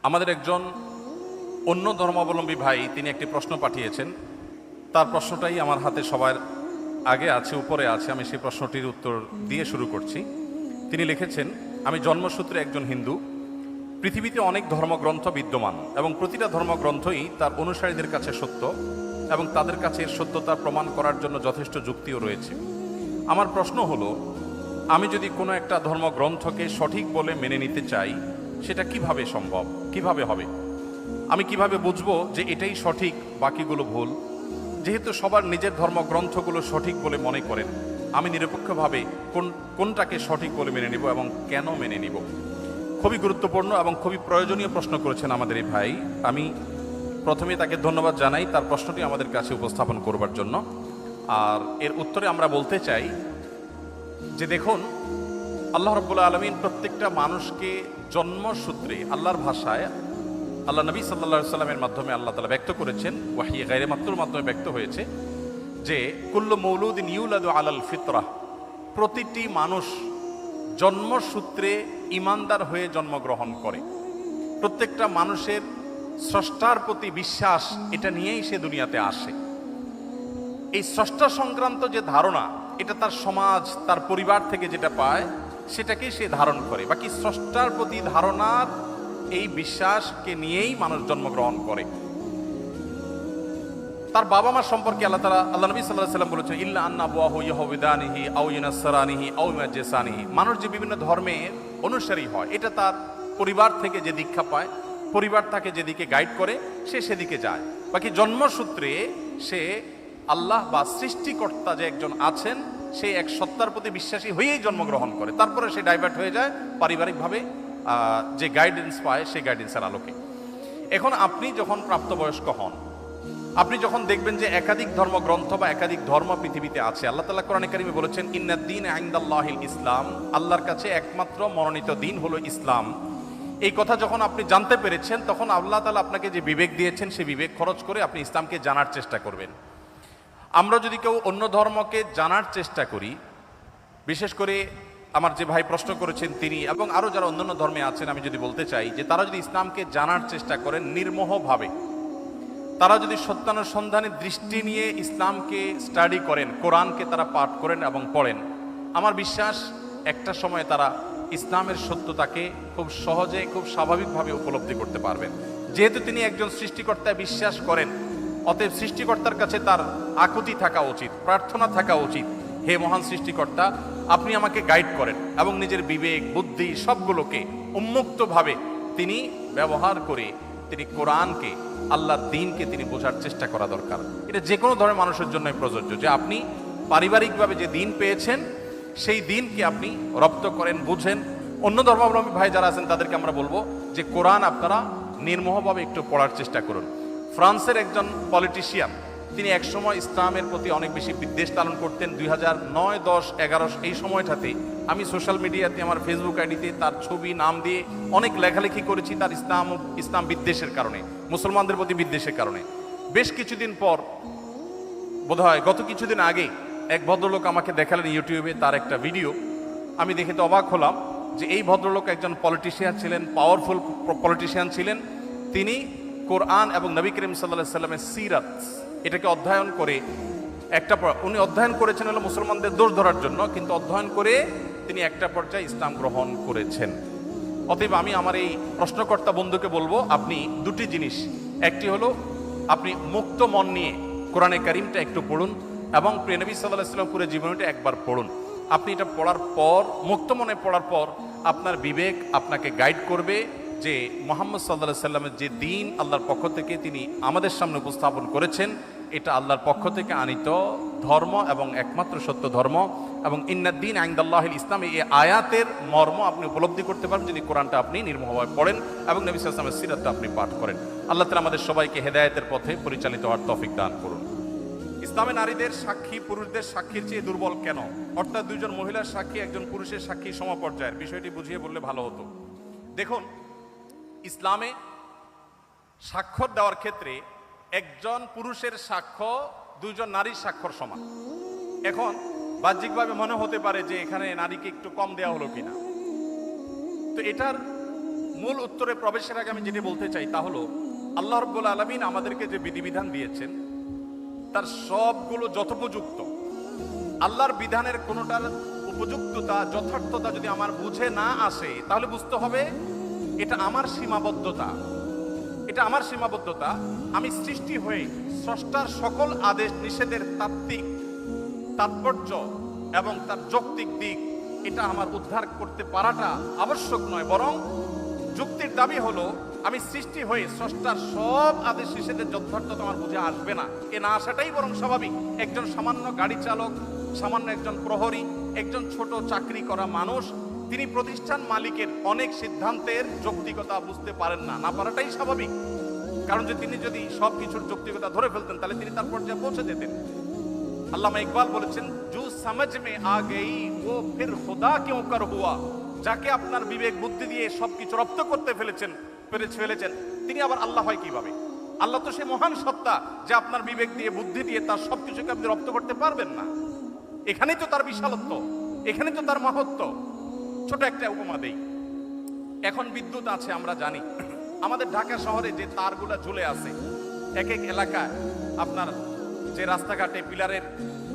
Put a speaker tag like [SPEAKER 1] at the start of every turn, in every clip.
[SPEAKER 1] আমাদের একজন অন্য ধর্মাবলম্বী ভাই তিনি একটি প্রশ্ন পাঠিয়েছেন। তার প্রশ্নটাই আমার হাতে সবার আগে আছে, উপরে আছে। আমি সেই প্রশ্নটির উত্তর দিয়ে শুরু করছি। তিনি লিখেছেন, আমি জন্মসূত্রে একজন হিন্দু। পৃথিবীতে অনেক ধর্মগ্রন্থ বিদ্যমান এবং প্রতিটা ধর্মগ্রন্থই তার অনুসারীদের কাছে সত্য এবং তাদের কাছে এর সত্যতা প্রমাণ করার জন্য যথেষ্ট যুক্তিও রয়েছে। আমার প্রশ্ন হলো, আমি যদি কোনো একটা ধর্মগ্রন্থকে সঠিক বলে মেনে নিতে চাই, সেটা কিভাবে সম্ভব, কিভাবে হবে? আমি কিভাবে বুঝবো যে এটাই সঠিক, বাকিগুলো ভুল? যেহেতু সবার নিজের ধর্মগ্রন্থগুলো সঠিক বলে মনে করেন, আমি নিরপেক্ষভাবে কোনটাকে সঠিক বলে মেনে নিব এবং কেন মেনে নিব? খুবই গুরুত্বপূর্ণ এবং খুবই প্রয়োজনীয় প্রশ্ন করেছেন আমাদের এই ভাই। আমি প্রথমে তাকে ধন্যবাদ জানাই তার প্রশ্নটি আমাদের কাছে উপস্থাপন করবার জন্য। আর এর উত্তরে আমরা বলতে চাই যে দেখুন, আল্লাহ রাব্বুল আলামিন প্রত্যেকটা মানুষকে জন্মসূত্রে আল্লাহর ভাষায় আল্লাহ নবী সাল্লাল্লাহু আলাইহি সাল্লামের মাধ্যমে আল্লাহ তাআলা ব্যক্ত করেছেন, ওয়াহী গায়রে মাকতুর মাধ্যমে ব্যক্ত হয়েছে যে কুল্লু মৌলুদিন ইউলাদু আলাল ফিতরাহ, প্রতিটি মানুষ জন্মসূত্রে ঈমানদার হয়ে জন্মগ্রহণ করে। প্রত্যেকটা মানুষের স্রষ্টার প্রতি বিশ্বাস, এটা নিয়েই সে দুনিয়াতে আসে। এই স্রষ্টা সংক্রান্ত যে ধারণা, এটা তার সমাজ, তার পরিবার থেকে যেটা পায় সেটাকেই সে ধারণ করে। বাকি স্রষ্টার প্রতি ধারণার এই বিশ্বাসকে নিয়েই মানুষ জন্মগ্রহণ করে। তার বাবা মা সম্পর্কে আল্লাহ নবী সাল্লাল্লাহু আলাইহি ওয়াসাল্লাম বলেছেন, ইল্লা আন্না আবওয়াহু ইয়াহুদানিহি আও ইউনাসসারানিহি আও ইউমাজ্জিসানিহি। মানুষ যে বিভিন্ন ধর্মের অনুসারী হয়, এটা তার পরিবার থেকে যে দীক্ষা পায়, পরিবার তাকে যেদিকে গাইড করে সে সেদিকে যায়। বাকি জন্মসূত্রে সে আল্লাহ বা সৃষ্টিকর্তা যে একজন আছেন, সে এক সত্তার প্রতি বিশ্বাসী হয়েই জন্মগ্রহণ করে। তারপরে সে ডাইভার্ট হয়ে যায় পারিবারিকভাবে যে গাইডেন্স পায় সেই গাইডেন্সের আলোকে। এখন আপনি যখন প্রাপ্তবয়স্ক হন, আপনি যখন দেখবেন যে একাধিক ধর্মগ্রন্থ বা একাধিক ধর্ম পৃথিবীতে আছে। আল্লাহ তাআলা কোরআনে কারিমে বলেছেন, ইন্নাদ-দীন ইনদাল্লাহিল ইসলাম, আল্লাহর কাছে একমাত্র মনোনীত দিন হলো ইসলাম। এই কথা যখন আপনি জানতে পেরেছেন, তখন আল্লাহ তাআলা আপনাকে যে বিবেক দিয়েছেন, সেই বিবেক খরচ করে আপনি ইসলামকে জানার চেষ্টা করবেন। আমরা যদি কেউ অন্য ধর্মকে জানার চেষ্টা করি, বিশেষ করে আমার যে ভাই প্রশ্ন করেছেন তিনি এবং আরও যারা অন্যান্য ধর্মে আছেন, আমি যদি বলতে চাই যে তারা যদি ইসলামকে জানার চেষ্টা করেন নির্মোহভাবে, তারা যদি সত্যানুসন্ধানী দৃষ্টি নিয়ে ইসলামকে স্টাডি করেন, কোরআনকে তারা পাঠ করেন এবং পড়েন, আমার বিশ্বাস একটা সময় তারা ইসলামের সত্যতাকে খুব সহজে, খুব স্বাভাবিকভাবে উপলব্ধি করতে পারবেন। যেহেতু তিনি একজন সৃষ্টিকর্তায় বিশ্বাস করেন, অতএব সৃষ্টিকর্তার কাছে তার আকুতি থাকা উচিত, প্রার্থনা থাকা উচিত, হে মহান সৃষ্টিকর্তা, আপনি আমাকে গাইড করেন এবং নিজের বিবেক, বুদ্ধি সবগুলোকে উন্মুক্তভাবে তিনি ব্যবহার করে তিনি কোরআনকে, আল্লাহর দ্বীনকে তিনি বোঝার চেষ্টা করা দরকার। এটা যে কোনো ধরনের মানুষের জন্যই প্রযোজ্য যে আপনি পারিবারিকভাবে যে দ্বীন পেয়েছেন, সেই দ্বীনকে আপনি রপ্ত করেন, বুঝেন। অন্য ধর্মাবলম্বী ভাই যারা আছেন তাদেরকে আমরা বলবো যে কোরআন আপনারা নির্মোহভাবে একটু পড়ার চেষ্টা করুন। ফ্রান্সের একজন পলিটিশিয়ান, তিনি একসময় ইসলামের প্রতি অনেক বেশি বিদ্বেষ লালন করতেন। 2009, 10, 11 এই সময়টাতে আমি সোশ্যাল মিডিয়াতে, আমার ফেসবুক আইডিতে তার ছবি, নাম দিয়ে অনেক লেখালেখি করেছি তার ইসলাম বিদ্বেষের কারণে, মুসলমানদের প্রতি বিদ্বেষের কারণে। বেশ কিছুদিন পর, বোধহয় গত কিছুদিন আগে, এক ভদ্রলোক আমাকে দেখালেন ইউটিউবে তার একটা ভিডিও। আমি দেখে তো অবাক হলাম যে এই ভদ্রলোক একজন পলিটিশিয়ান ছিলেন, পাওয়ারফুল পলিটিশিয়ান ছিলেন। তিনি কোরআন এবং নবী করিম সাল্লাল্লাহু আলাইহি সাল্লামের সিরাত, এটাকে অধ্যয়ন করে উনি অধ্যয়ন করেছেন হলো মুসলমানদের দোষ ধরার জন্য, কিন্তু অধ্যয়ন করে তিনি একটা পর্যায়ে ইসলাম গ্রহণ করেছেন। অতএব আমি আমার এই প্রশ্নকর্তা বন্ধুকে বলবো, আপনি দুটি জিনিস, একটি হলো আপনি মুক্ত মন নিয়ে কোরআনে কারিমটা একটু পড়ুন এবং প্রিয় নবী সাল্লাল্লাহু আলাইহি ওয়াসাল্লাম পুরো জীবনীটা একবার পড়ুন। আপনি এটা পড়ার পর, মুক্ত মনে পড়ার পর, আপনার বিবেক আপনাকে গাইড করবে যে মুহাম্মদ সাল্লাল্লাহু আলাইহি ওয়াসাল্লামের যে দ্বীন আল্লাহর পক্ষ থেকে তিনি আমাদের সামনে উপস্থাপন করেছেন, এটা আল্লাহর পক্ষ থেকে আনিত ধর্ম এবং একমাত্র সত্য ধর্ম। এবং ইন্নাদ-দীন ইনদাল্লাহিল ইসলাম, এই আয়াতের মর্ম আপনি উপলব্ধি করতে পারবেন যদি কোরআনটা আপনি নির্মোহভাবে পড়েন এবং নবী সাল্লাল্লাহু আলাইহি ওয়াসাল্লামের সিরাতটা আপনি পাঠ করেন। আল্লাহ তাআলা আমাদের সবাইকে হেদায়েতের পথে পরিচালিত হওয়ার তৌফিক দান করুন। ইসলামে নারীদের সাক্ষী পুরুষদের সাক্ষীর চেয়ে দুর্বল কেন? অর্থাৎ দুইজন মহিলার সাক্ষী একজন পুরুষের সাক্ষী সমপর্যায়ের, বিষয়টি বুঝিয়ে বললে ভালো হতো। দেখুন, ইসলামে স্বাক্ষর দেওয়ার ক্ষেত্রে একজন পুরুষের সাক্ষ্য দুইজন নারীর স্বাক্ষর সমান। এখন বাহ্যিকভাবে মনে হতে পারে যে এখানে নারীকে একটু কম দেওয়া হলো কিনা, তো এটার মূল উত্তরে প্রবেশের আগে আমি যেটা বলতে চাই তা হলো, আল্লাহ রাব্বুল আলামিন আমাদেরকে যে বিধিবিধান দিয়েছেন তার সবগুলো যথোপযুক্ত। আল্লাহর বিধানের কোনোটার উপযুক্ততা, যথার্থতা যদি আমার বুঝে না আসে, তাহলে বুঝতে হবে এটা আমার সীমাবদ্ধতা। এটা আমার সীমাবদ্ধতা। আমি সৃষ্টি হয়ে স্রষ্টার সকল আদেশ নিষেধের তাত্ত্বিক তাৎপর্য এবং তার যৌক্তিক দিক এটা আমার উদ্ধার করতে পারাটা আবশ্যক নয়, বরং যুক্তির দাবি হলো আমি সৃষ্টি হয়ে স্রষ্টার সব আদেশ নিষেধের যথার্থতা আমার বুঝে আসবে না, এ না আসাটাই বরং স্বাভাবিক। একজন সামান্য গাড়ি চালক, সামান্য একজন প্রহরী, একজন ছোট চাকরি করা মানুষ, তিনি প্রতিষ্ঠান মালিকের অনেক সিদ্ধান্তের যৌক্তিকতা বুঝতে পারেন না, না পারাটাই স্বাভাবিক। কারণ যে তিনি যদি সবকিছুর যৌক্তিকতা ধরে ফেলতেন তাহলে তিনি তার পর্যায়ে পৌঁছে যেতেন। আল্লামা ইকবাল বলেছেন, জু সমঝ মে আ গই ও ফির খুদা কিউ কর হুয়া। যাকে আপনার বিবেক বুদ্ধি দিয়ে সবকিছু রপ্ত করতে ফেলেছেন তিনি আবার আল্লাহ হয় কিভাবে? আল্লাহ তো সে মহান সত্তা যে আপনার বিবেক দিয়ে বুদ্ধি দিয়ে তার সবকিছুকে আপনি রপ্ত করতে পারবেন না। এখানেই তো তার বিশালত্ব, এখানেই তো তার মাহাত্ম্য। ছোট একটা উপমা দেই। এখন বিদ্যুৎ আছে আমরা জানি, আমাদের ঢাকা শহরে যে তারগুলা ঝুলে আছে এক এক এলাকায়, আপনার যে রাস্তাঘাটে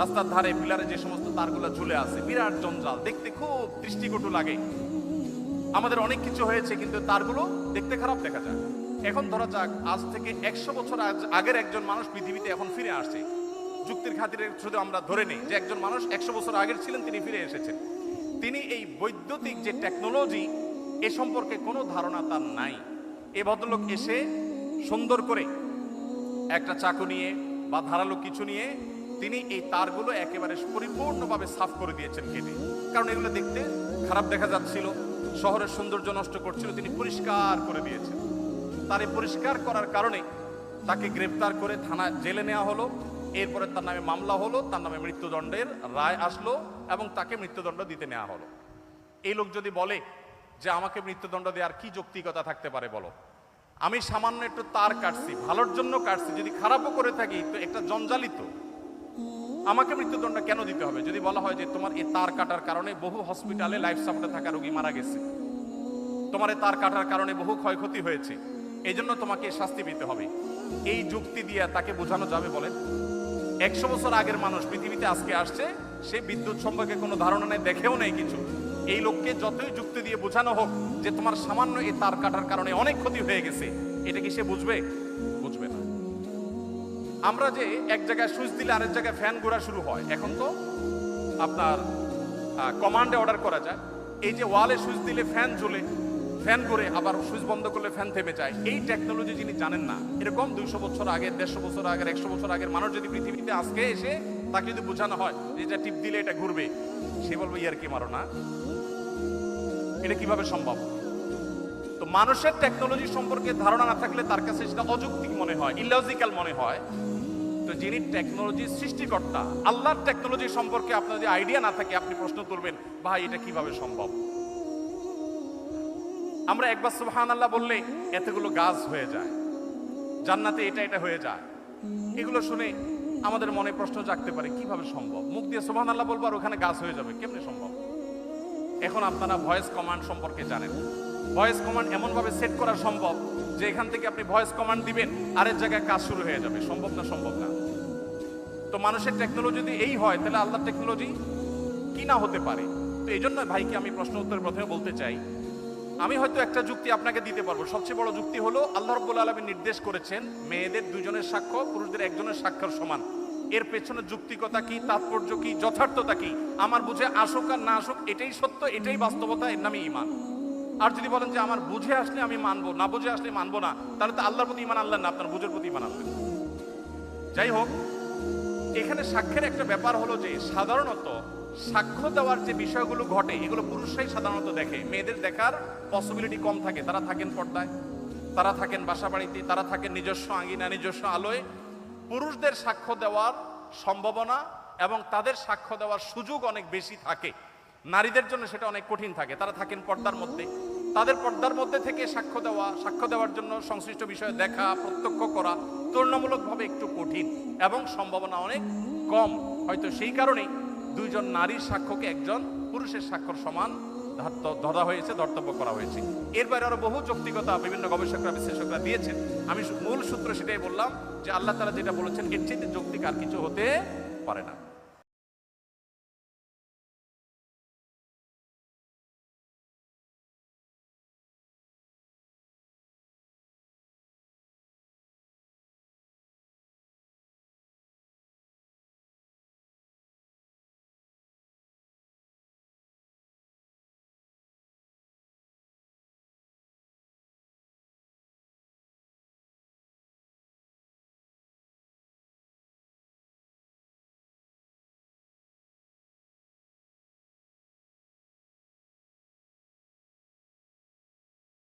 [SPEAKER 1] রাস্তার ধারে পিলারে যে সমস্ত তারগুলা ঝুলে আছে, বিরাট জঞ্জাল, দেখতে খুব দৃষ্টিকটু লাগে। আমাদের অনেক কিছু হয়েছে কিন্তু তারগুলো দেখতে খারাপ দেখা যায়। এখন ধরা যাক আজ থেকে 100 বছর আগের একজন মানুষ পৃথিবীতে এখন ফিরে আসছে। যুক্তির খাতিরে শুধু আমরা ধরে নিই যে একজন মানুষ 100 বছর আগের ছিলেন, তিনি ফিরে এসেছেন। তিনি এই বৈদ্যুতিক যে টেকনোলজি এ সম্পর্কে কোনো ধারণা তার নাই। এ ভদ্রলোক এসে সুন্দর করে একটা চাকু নিয়ে বা ধারালো কিছু নিয়ে তিনি এই তারগুলো একেবারে পরিপূর্ণভাবে সাফ করে দিয়েছেন কেটে। কারণ এগুলো দেখতে খারাপ দেখা যাচ্ছিল, শহরের সৌন্দর্য নষ্ট করছিল, তিনি পরিষ্কার করে দিয়েছেন। তার এই পরিষ্কার করার কারণে তাকে গ্রেপ্তার করে থানা জেলে নেওয়া হলো। এরপরে তার নামে মামলা হলো, তার নামে মৃত্যুদণ্ডের রায় আসলো এবং তাকে মৃত্যুদণ্ড দিতে নেওয়া হলো। এই লোক যদি বলে যে আমাকে মৃত্যুদণ্ড দেওয়ার কি যৌক্তিকতা থাকতে পারে বলো? আমি সামান্য একটু তার কাটছি, ভালোর জন্য কাটছি, যদি খারাপও করে থাকি তো একটা জঞ্জালিত, আমাকে মৃত্যুদণ্ড কেন দিতে হবে? যদি বলা হয় যে তোমার এই তার কাটার কারণে বহু হসপিটালে লাইফ সাপোর্টে থাকা রোগী মারা গেছে, তোমার এই তার কাটার কারণে বহু ক্ষয়ক্ষতি হয়েছে, এই জন্য তোমাকে শাস্তি পেতে হবে, এই যুক্তি দিয়ে তাকে বোঝানো যাবে বলেন? 100 বছর আগের মানুষ পৃথিবীতে আজকে আসছে, সে বিদ্যুৎ সম্পর্কে কোনো ধারণা নেই, দেখেও নেই কিছু। এই লোককে যতই যুক্তি দিয়ে বোঝানো হোক যে তোমার সামান্য এই তার কাটার কারণে অনেক ক্ষতি হয়ে গেছে, এটা কি সে বুঝবে? বুঝবে না। আমরা যে এক জায়গায় সুইচ দিলে আরেক জায়গায় ফ্যান ঘোরা শুরু হয়, এখন তো আপনার কমান্ডে অর্ডার করা যায়। এই যে ওয়ালে সুইচ দিলে ফ্যান ঝুলে, ফ্যান ঘুরে, আবার সুইচ বন্ধ করলে ফ্যান থেমে যায়, এই টেকনোলজি যিনি জানেন না, এরকম 200 বছর আগের, 150 বছর আগের, 100 বছর আগের মানুষ যদি পৃথিবীতে আজকে এসে তাকে যদি বোঝানো হয় যে এটা টিপ দিলে এটা ঘুরবে, সে বলবে ইয়ার কি মারো না, এটা কিভাবে সম্ভব? তো মানুষের টেকনোলজি সম্পর্কে ধারণা না থাকলে তার কাছে সেটা অযৌক্তিক মনে হয়, ইলজিক্যাল মনে হয়। তো যিনি টেকনোলজির সৃষ্টিকর্তা, আল্লাহর টেকনোলজি সম্পর্কে আপনার যদি আইডিয়া না থাকে, আপনি প্রশ্ন তুলবেন ভাই এটা কিভাবে সম্ভব? আমরা একবার সুবহানাল্লাহ বললে এতগুলো গাছ হয়ে যায়, জান্নাতে এটা হয়ে যায়। এগুলো শুনে আমাদের মনে প্রশ্ন জাগতে পারে কিভাবে সম্ভব? মুখ দিয়ে সুবহানাল্লাহ বলবো আর ওখানে গাছ হয়ে যাবে, কেমনে সম্ভব? এখন আপনারা ভয়েস কমান্ড সম্পর্কে জানেন। ভয়েস কমান্ড এমন ভাবে সেট করা সম্ভব যে এখান থেকে আপনি ভয়েস কমান্ড দিবেন, আরেক জায়গায় কাজ শুরু হয়ে যাবে। সম্ভব না? সম্ভব না। তো মানুষের টেকনোলজি যদি এই হয়, তাহলে আল্লাহর টেকনোলজি কি না হতে পারে? তো এই জন্য ভাইকে আমি প্রশ্ন উত্তর প্রথমে বলতে চাই, আমি হয়তো একটা যুক্তি আপনাকে দিতে পারবো। সবচেয়ে বড় যুক্তি হলো আল্লাহ রাব্বুল আলামিন নির্দেশ করেছেন মেয়েদের 2 জনের সাক্ষ্য পুরুষদের 1 জনের সাক্ষ্যের সমান। এর পেছনে যুক্তিকতা কি, তাৎপর্য কি, যথার্থতা কি, আমার বুঝে আসুক আর না আসুক, এটাই সত্য, এটাই বাস্তবতা, এর নামই ঈমান। আর যদি বলেন যে আমার বুঝে আসলে আমি মানবো, না বুঝে আসলে মানবো না, তাহলে তো আল্লাহর প্রতি ঈমান আনলেন না, আপনার বুঝের প্রতি ঈমান আনলেন। যাই হোক, এখানে সাক্ষ্যের একটা ব্যাপার হলো যে সাধারণত সাক্ষ্য দেওয়ার যে বিষয়গুলো ঘটে এগুলো পুরুষরাই সাধারণত দেখে, মেয়েদের দেখার পসিবিলিটি কম থাকে। তারা থাকেন পর্দায়, তারা থাকেন বাসা বাড়িতে, তারা থাকেন নিজস্ব আঙ্গিনা, নিজস্ব আলোয়। পুরুষদের সাক্ষ্য দেওয়ার সম্ভাবনা এবং তাদের সাক্ষ্য দেওয়ার সুযোগ অনেক বেশি থাকে, নারীদের জন্য সেটা অনেক কঠিন থাকে। তারা থাকেন পর্দার মধ্যে, তাদের পর্দার মধ্যে থেকে সাক্ষ্য দেওয়ার জন্য সংশ্লিষ্ট বিষয়ে দেখা, প্রত্যক্ষ করা তুলনামূলকভাবে একটু কঠিন এবং সম্ভাবনা অনেক কম। হয়তো সেই কারণেই 2 জন নারীর সাক্ষ্যকে 1 জন পুরুষের সাক্ষ্যর সমান ধরা হয়েছে, ধর্তব্য করা হয়েছে। এর বাইরে আরো বহু যৌক্তিকতা বিভিন্ন গবেষকরা বিশ্লেষকরা দিয়েছেন। আমি মূল সূত্র সেটাই বললাম যে আল্লাহ তাআলা যেটা বলেছেন এর চেয়ে যৌক্তিক আর কিছু হতে পারে না।